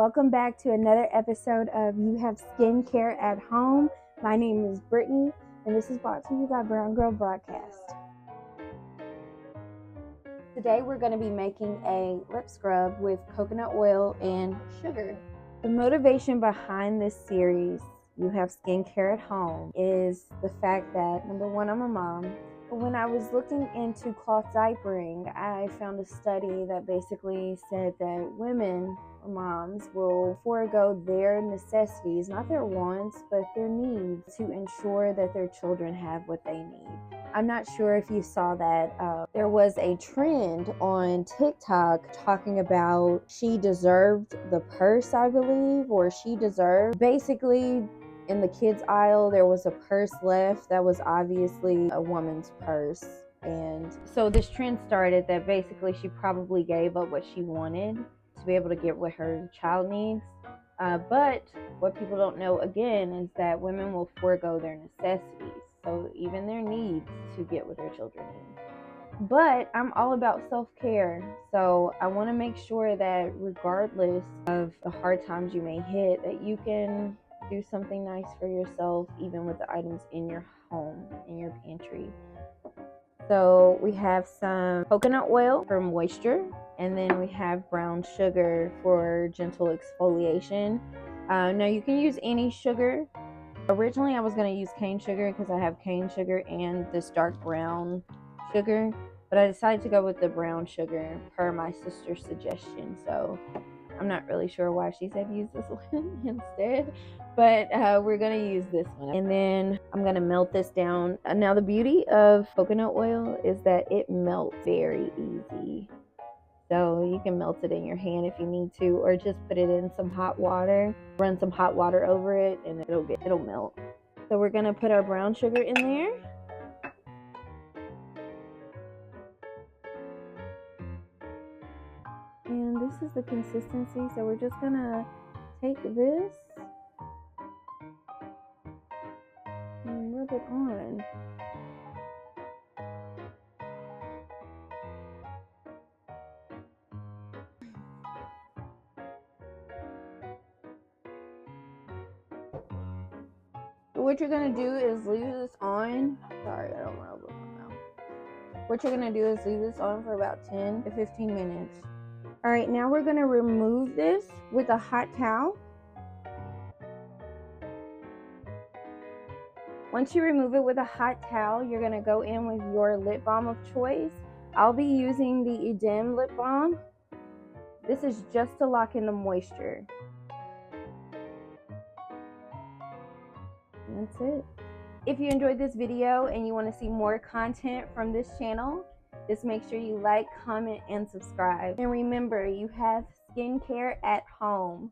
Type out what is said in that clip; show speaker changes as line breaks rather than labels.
Welcome back to another episode of You Have Skincare at Home. My name is Brittany, and this is brought to you by Brown Girl Broadcast. Today we're going to be making a lip scrub with coconut oil and sugar. The motivation behind this series, You Have Skincare at Home, is the fact that, number one, I'm a mom. But when I was looking into cloth diapering, I found a study that basically said that women or moms will forego their necessities, not their wants, but their needs, to ensure that their children have what they need. I'm not sure if you saw that. There was a trend on TikTok talking about she deserved the purse, I believe, or she deserved. Basically, in the kids aisle, there was a purse left that was obviously a woman's purse. And so this trend started that basically she probably gave up what she wanted to be able to get what her child needs. But what people don't know, again, is that women will forego their necessities, so even their needs, to get what their children need. But I'm all about self-care, so I want to make sure that regardless of the hard times you may hit, that you can do something nice for yourself, even with the items in your home, in your pantry. So we have some coconut oil for moisture, and then we have brown sugar for gentle exfoliation. Now you can use any sugar. Originally I was going to use cane sugar because I have cane sugar and this dark brown sugar, but I decided to go with the brown sugar per my sister's suggestion. So I'm not really sure why she said use this one instead, but we're going to use this one. And then I'm going to melt this down. Now the beauty of coconut oil is that it melts very easy. So you can melt it in your hand if you need to, or just put it in some hot water, run some hot water over it, and it'll melt. So we're going to put our brown sugar in there. And this is the consistency, so we're just gonna take this and rub it on. So what you're gonna do is leave this on. Sorry, I don't want to open my mouth. What you're gonna do is leave this on for about 10 to 15 minutes. All right, now we're gonna remove this with a hot towel. Once you remove it with a hot towel, you're gonna go in with your lip balm of choice. I'll be using the Edam lip balm. This is just to lock in the moisture. And that's it. If you enjoyed this video and you want to see more content from this channel, just make sure you like, comment, and subscribe. And remember, you have skincare at home.